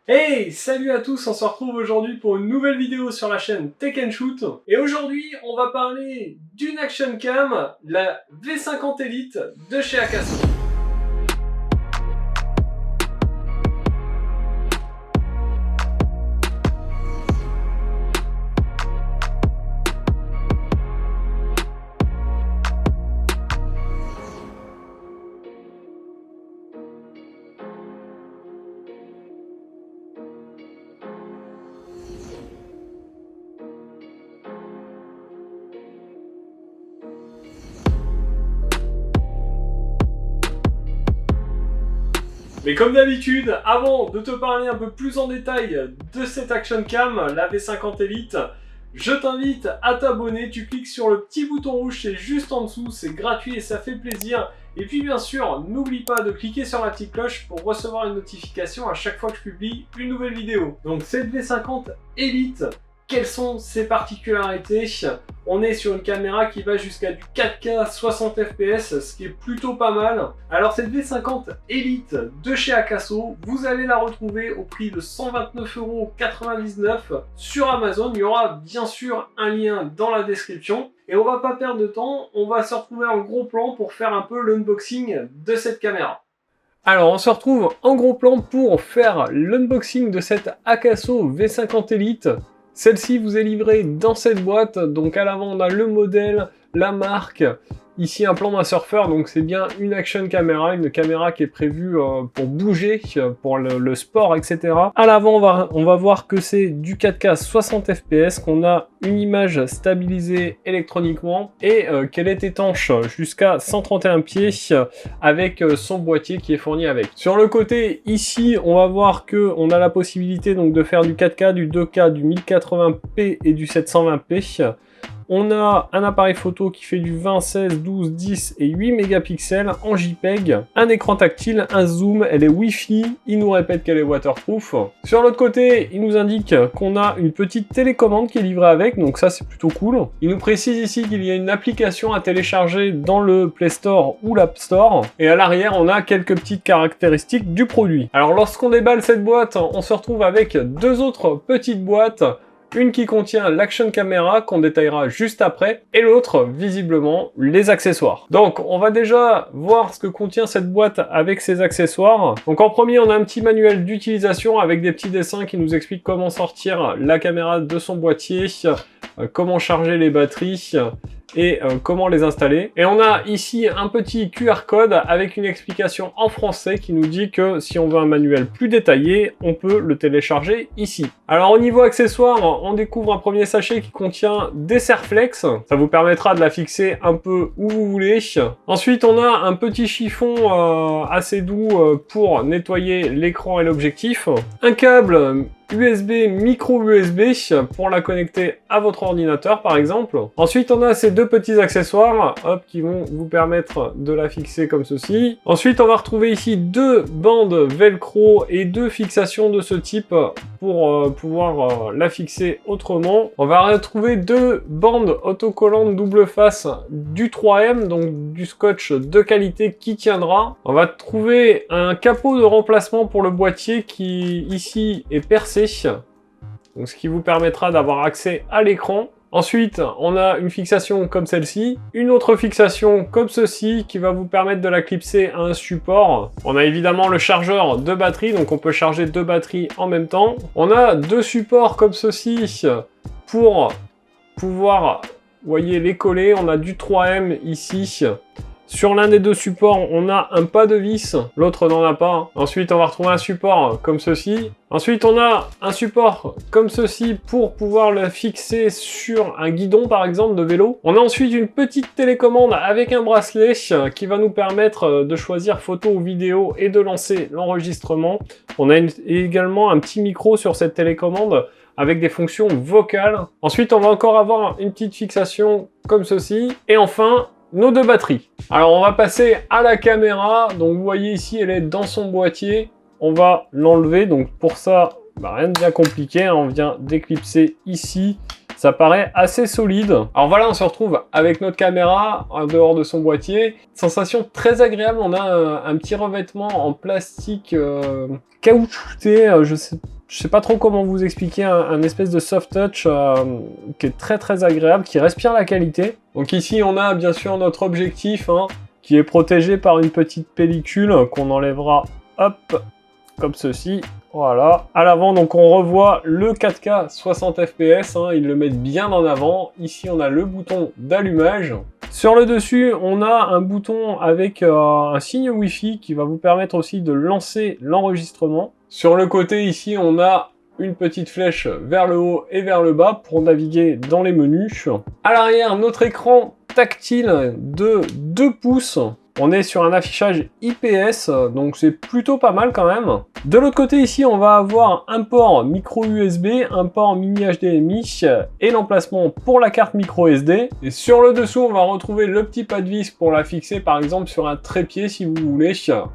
Hey, salut à tous, on se retrouve aujourd'hui pour une nouvelle vidéo sur la chaîne Tech & Shoot. Et aujourd'hui, on va parler d'une action cam, la V50 Elite de chez Akaso. Mais comme d'habitude, avant de te parler un peu plus en détail de cette action cam, la V50 Elite, je t'invite à t'abonner. Tu cliques sur le petit bouton rouge, c'est juste en dessous, c'est gratuit et ça fait plaisir. Et puis bien sûr, n'oublie pas de cliquer sur la petite cloche pour recevoir une notification à chaque fois que je publie une nouvelle vidéo. Donc cette V50 Elite, quelles sont ses particularités? On est sur une caméra qui va jusqu'à du 4K 60 fps, ce qui est plutôt pas mal. Alors cette V50 Elite de chez Akaso, vous allez la retrouver au prix de 129,99 € sur Amazon. Il y aura bien sûr un lien dans la description. Et on va pas perdre de temps, on va se retrouver en gros plan pour faire un peu l'unboxing de cette caméra. Alors on se retrouve en gros plan pour faire l'unboxing de cette Akaso V50 Elite. Celle-ci vous est livrée dans cette boîte, donc à l'avant on a le modèle, la marque, ici un plan d'un surfeur, donc c'est bien une action caméra, une caméra qui est prévue pour bouger, pour le sport, etc. À l'avant on va voir que c'est du 4K 60 fps, qu'on a une image stabilisée électroniquement et qu'elle est étanche jusqu'à 131 pieds avec son boîtier qui est fourni avec. Sur le côté ici on va voir que on a la possibilité donc de faire du 4K, du 2K, du 1080p et du 720p. On a un appareil photo qui fait du 20, 16, 12, 10 et 8 mégapixels en JPEG, un écran tactile, un zoom, elle est Wi-Fi, il nous répète qu'elle est waterproof. Sur l'autre côté, il nous indique qu'on a une petite télécommande qui est livrée avec, donc ça c'est plutôt cool. Il nous précise ici qu'il y a une application à télécharger dans le Play Store ou l'App Store, et à l'arrière on a quelques petites caractéristiques du produit. Alors lorsqu'on déballe cette boîte, on se retrouve avec deux autres petites boîtes. Une qui contient l'action caméra qu'on détaillera juste après et l'autre visiblement les accessoires. Donc on va déjà voir ce que contient cette boîte avec ses accessoires. Donc en premier on a un petit manuel d'utilisation avec des petits dessins qui nous expliquent comment sortir la caméra de son boîtier, comment charger les batteries et comment les installer. Et on a ici un petit QR code avec une explication en français qui nous dit que si on veut un manuel plus détaillé, on peut le télécharger ici. Alors au niveau accessoires, on découvre un premier sachet qui contient des serre-flex. Ça vous permettra de la fixer un peu où vous voulez. Ensuite, on a un petit chiffon assez doux pour nettoyer l'écran et l'objectif. Un câble USB, micro USB pour la connecter à votre ordinateur par exemple. Ensuite on a ces deux petits accessoires hop, qui vont vous permettre de la fixer comme ceci. Ensuite on va retrouver ici deux bandes velcro et deux fixations de ce type pour pouvoir la fixer autrement. On va retrouver deux bandes autocollantes double face du 3M, donc du scotch de qualité qui tiendra. On va trouver un capot de remplacement pour le boîtier qui ici est percé, donc ce qui vous permettra d'avoir accès à l'écran. Ensuite, on a une fixation comme celle-ci, une autre fixation comme ceci qui va vous permettre de la clipser à un support. On a évidemment le chargeur de batterie, donc on peut charger deux batteries en même temps. On a deux supports comme ceci pour pouvoir, vous voyez, les coller. On a du 3M ici. Sur l'un des deux supports, on a un pas de vis, l'autre n'en a pas. Ensuite, on va retrouver un support comme ceci. Ensuite, on a un support comme ceci pour pouvoir le fixer sur un guidon, par exemple, de vélo. On a ensuite une petite télécommande avec un bracelet qui va nous permettre de choisir photo ou vidéo et de lancer l'enregistrement. On a également un petit micro sur cette télécommande avec des fonctions vocales. Ensuite, on va encore avoir une petite fixation comme ceci. Et enfin, nos deux batteries. Alors on va passer à la caméra. Donc vous voyez ici elle est dans son boîtier. On va l'enlever. Donc pour ça rien de bien compliqué, on vient d'éclipser ici Ça paraît assez solide. Alors voilà, on se retrouve avec notre caméra en dehors de son boîtier. Sensation très agréable, on a un petit revêtement en plastique caoutchouté, je sais pas trop comment vous expliquer, un espèce de soft touch qui est très agréable, qui respire la qualité. Donc ici on a bien sûr notre objectif qui est protégé par une petite pellicule qu'on enlèvera, hop, comme ceci. Voilà, à l'avant, donc on revoit le 4K 60 fps, ils le mettent bien en avant. Ici, on a le bouton d'allumage. Sur le dessus, on a un bouton avec un signe Wi-Fi qui va vous permettre aussi de lancer l'enregistrement. Sur le côté, ici, on a une petite flèche vers le haut et vers le bas pour naviguer dans les menus. À l'arrière, notre écran tactile de 2 pouces. On est sur un affichage IPS, donc c'est plutôt pas mal quand même. De l'autre côté ici, on va avoir un port micro USB, un port mini HDMI et l'emplacement pour la carte micro SD. Et sur le dessous, on va retrouver le petit pas de vis pour la fixer par exemple sur un trépied si vous voulez,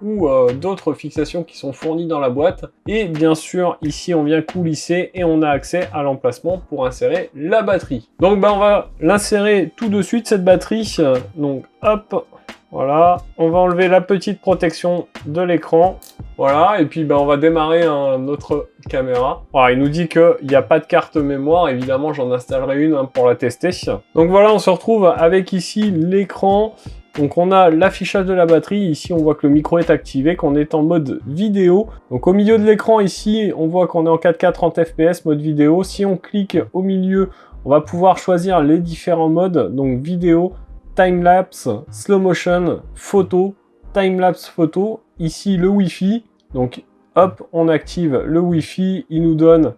ou d'autres fixations qui sont fournies dans la boîte. Et bien sûr, ici on vient coulisser et on a accès à l'emplacement pour insérer la batterie. Donc on va l'insérer tout de suite cette batterie. Donc hop. Voilà, on va enlever la petite protection de l'écran. Voilà, et puis on va démarrer notre caméra. Voilà, il nous dit qu'il n'y a pas de carte mémoire. Évidemment, j'en installerai une pour la tester. Donc voilà, on se retrouve avec ici l'écran. Donc on a l'affichage de la batterie. Ici, on voit que le micro est activé, qu'on est en mode vidéo. Donc au milieu de l'écran, ici, on voit qu'on est en 4K 30 fps, mode vidéo. Si on clique au milieu, on va pouvoir choisir les différents modes. Donc vidéo, time-lapse, slow motion, photo, time-lapse photo, ici le Wi-Fi, donc hop, on active le Wi-Fi, il nous donne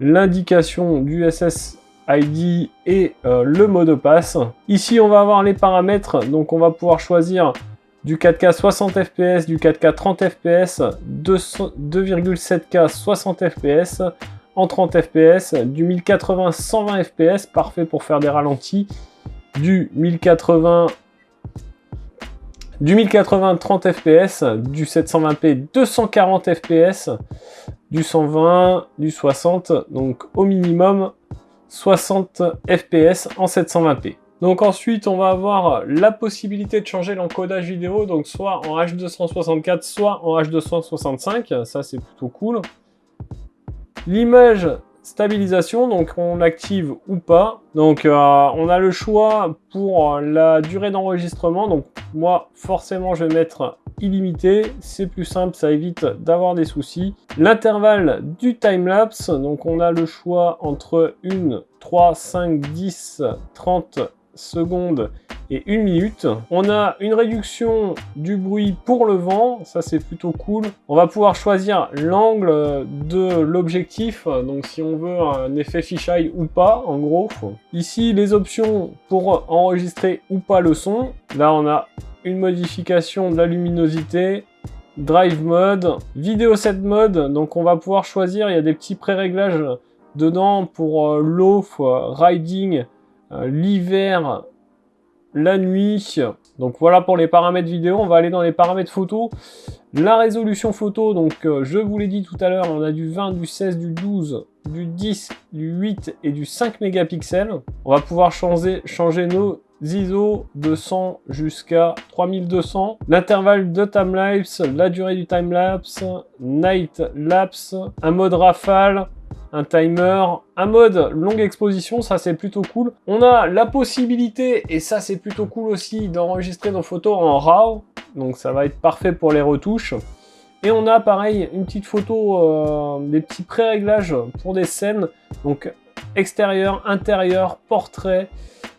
l'indication du SSID et le mot de passe. Ici on va avoir les paramètres, donc on va pouvoir choisir du 4K 60 fps, du 4K 30 fps, 2,7K 60 fps, en 30 fps, du 1080 120 fps, parfait pour faire des ralentis, du 1080 30 fps, du 720p 240 fps, du 120, du 60, donc au minimum 60 fps en 720p. Donc ensuite on va avoir la possibilité de changer l'encodage vidéo, donc soit en H264 soit en H265, ça c'est plutôt cool. L'image stabilisation, donc on l'active ou pas. Donc on a le choix pour la durée d'enregistrement. Donc moi forcément je vais mettre illimité, c'est plus simple, ça évite d'avoir des soucis. L'intervalle du timelapse, donc on a le choix entre 1, 3, 5, 10, 30 secondes et 1 minute. On a une réduction du bruit pour le vent, ça c'est plutôt cool. On va pouvoir choisir l'angle de l'objectif, donc si on veut un effet fisheye ou pas, en gros. Ici, les options pour enregistrer ou pas le son. Là, on a une modification de la luminosité, drive mode, vidéo set mode, donc on va pouvoir choisir, il y a des petits pré-réglages dedans pour l'off, riding, l'hiver, la nuit. Donc voilà pour les paramètres vidéo. On va aller dans les paramètres photo. La résolution photo, donc je vous l'ai dit tout à l'heure, on a du 20, du 16, du 12, du 10, du 8 et du 5 mégapixels. On va pouvoir changer nos ISO de 100 jusqu'à 3200. L'intervalle de timelapse, la durée du timelapse, night lapse, un mode rafale, un timer, un mode longue exposition, ça c'est plutôt cool. On a la possibilité, et ça c'est plutôt cool aussi, d'enregistrer nos photos en RAW, donc ça va être parfait pour les retouches. Et on a pareil une petite photo, des petits pré-réglages pour des scènes, donc extérieur, intérieur, portrait,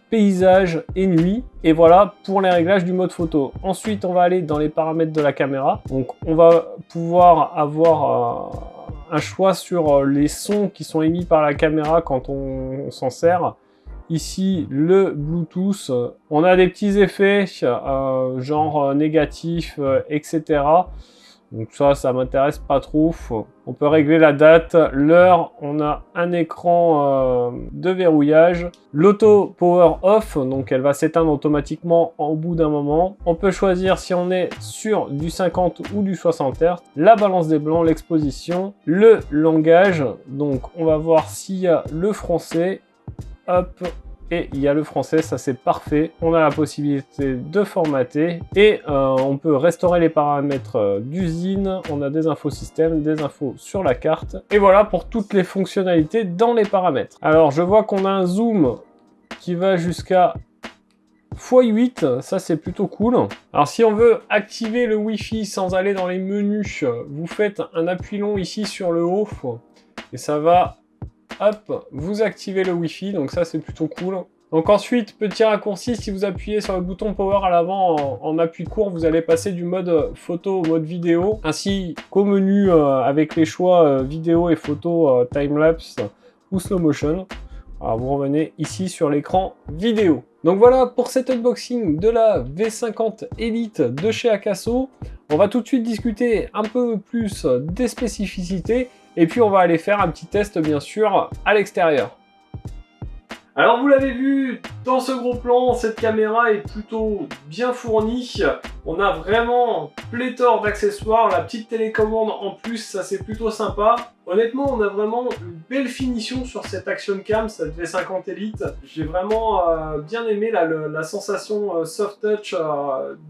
paysage et nuit. Et voilà pour les réglages du mode photo. Ensuite on va aller dans les paramètres de la caméra, donc on va pouvoir avoir un choix sur les sons qui sont émis par la caméra quand on s'en sert. Ici, le Bluetooth. On a des petits effets, genre négatif, etc. Donc ça m'intéresse pas trop. On peut régler la date, l'heure. On a un écran de verrouillage. L'auto power off, donc elle va s'éteindre automatiquement au bout d'un moment. On peut choisir si on est sur du 50 ou du 60 Hz. La balance des blancs, l'exposition, le langage. Donc on va voir s'il y a le français, hop, et il y a le français, ça c'est parfait. On a la possibilité de formater et on peut restaurer les paramètres d'usine. On a des infos système, des infos sur la carte. Et voilà pour toutes les fonctionnalités dans les paramètres. Alors je vois qu'on a un zoom qui va jusqu'à x8, ça c'est plutôt cool. Alors si on veut activer le Wi-Fi sans aller dans les menus, vous faites un appui long ici sur le haut et ça va, hop, vous activez le Wi-Fi, donc ça c'est plutôt cool. Donc ensuite, petit raccourci, si vous appuyez sur le bouton Power à l'avant en appui court, vous allez passer du mode photo au mode vidéo, ainsi qu'au menu avec les choix vidéo et photo time-lapse ou slow motion. Alors vous revenez ici sur l'écran vidéo. Donc voilà pour cet unboxing de la V50 Elite de chez Akaso. On va tout de suite discuter un peu plus des spécificités et puis on va aller faire un petit test bien sûr à l'extérieur. Alors vous l'avez vu dans ce gros plan, cette caméra est plutôt bien fournie. On a vraiment pléthore d'accessoires, la petite télécommande en plus, ça c'est plutôt sympa. Honnêtement, on a vraiment une belle finition sur cette Action Cam, cette V50 Elite. J'ai vraiment bien aimé la sensation soft touch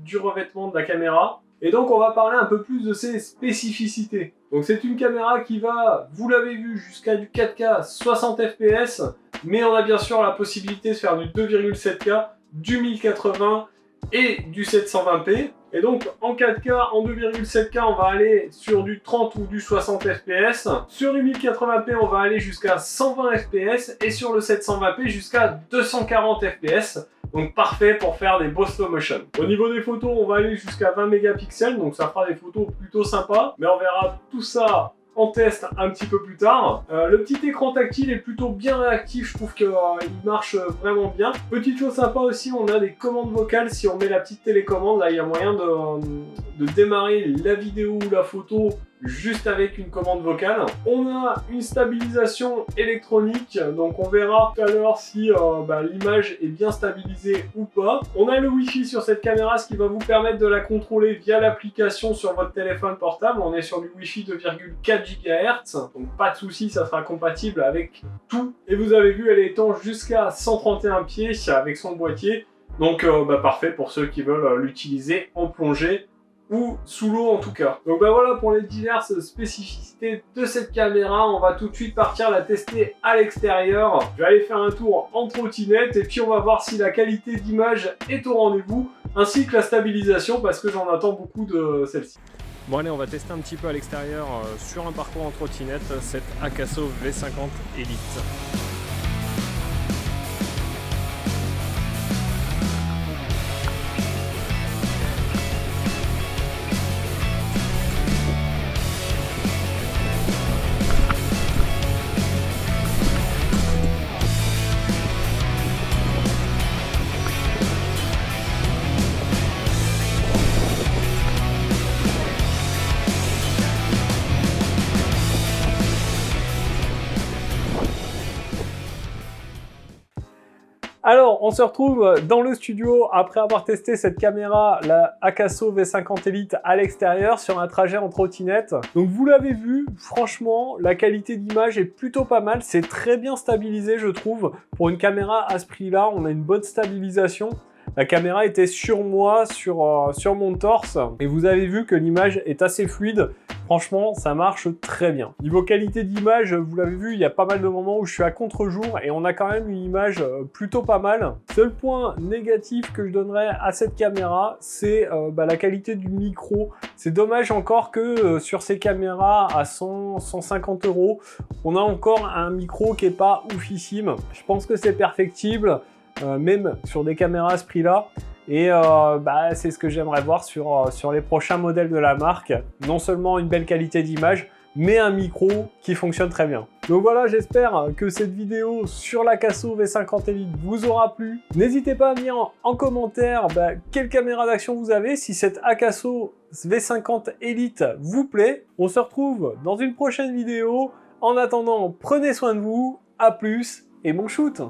du revêtement de la caméra. Et donc on va parler un peu plus de ses spécificités. Donc c'est une caméra qui va, vous l'avez vu, jusqu'à du 4K 60 fps, mais on a bien sûr la possibilité de faire du 2,7K, du 1080 et du 720p. Et donc en 4K, en 2,7K, on va aller sur du 30 ou du 60 fps. Sur du 1080p, on va aller jusqu'à 120 fps et sur le 720p jusqu'à 240 fps. Donc parfait pour faire des beaux slow motion. Au niveau des photos, on va aller jusqu'à 20 mégapixels, donc ça fera des photos plutôt sympas. Mais on verra tout ça en test un petit peu plus tard. Le petit écran tactile est plutôt bien réactif, je trouve qu'il marche vraiment bien. Petite chose sympa aussi, on a des commandes vocales. Si on met la petite télécommande, là il y a moyen de démarrer la vidéo ou la photo juste avec une commande vocale. On a une stabilisation électronique, donc on verra tout à l'heure si l'image est bien stabilisée ou pas. On a le Wi-Fi sur cette caméra, ce qui va vous permettre de la contrôler via l'application sur votre téléphone portable. On est sur du Wi-Fi 2,4 GHz, donc pas de souci, ça sera compatible avec tout. Et vous avez vu, elle est étanche jusqu'à 131 pieds avec son boîtier, donc parfait pour ceux qui veulent l'utiliser en plongée ou sous l'eau en tout cas. Donc voilà pour les diverses spécificités de cette caméra. On va tout de suite partir la tester à l'extérieur. Je vais aller faire un tour en trottinette et puis on va voir si la qualité d'image est au rendez-vous, ainsi que la stabilisation, parce que j'en attends beaucoup de celle-ci. Bon allez, on va tester un petit peu à l'extérieur sur un parcours en trottinette cette Akaso V50 Elite. Alors, on se retrouve dans le studio après avoir testé cette caméra, la Akaso V50 Elite à l'extérieur sur un trajet en trottinette. Donc vous l'avez vu, franchement, la qualité d'image est plutôt pas mal. C'est très bien stabilisé, je trouve. Pour une caméra à ce prix-là, on a une bonne stabilisation. La caméra était sur moi, sur mon torse, et vous avez vu que l'image est assez fluide. Franchement, ça marche très bien. Niveau qualité d'image, vous l'avez vu, il y a pas mal de moments où je suis à contre-jour et on a quand même une image plutôt pas mal. Seul point négatif que je donnerais à cette caméra, c'est la qualité du micro. C'est dommage encore que sur ces caméras à 100-150 €, on a encore un micro qui est pas oufissime. Je pense que c'est perfectible. Même sur des caméras à ce prix-là. Et c'est ce que j'aimerais voir sur les prochains modèles de la marque. Non seulement une belle qualité d'image, mais un micro qui fonctionne très bien. Donc voilà, j'espère que cette vidéo sur la Akaso V50 Elite vous aura plu. N'hésitez pas à me dire en commentaire quelle caméra d'action vous avez, si cette Akaso V50 Elite vous plaît. On se retrouve dans une prochaine vidéo. En attendant, prenez soin de vous, à plus et bon shoot!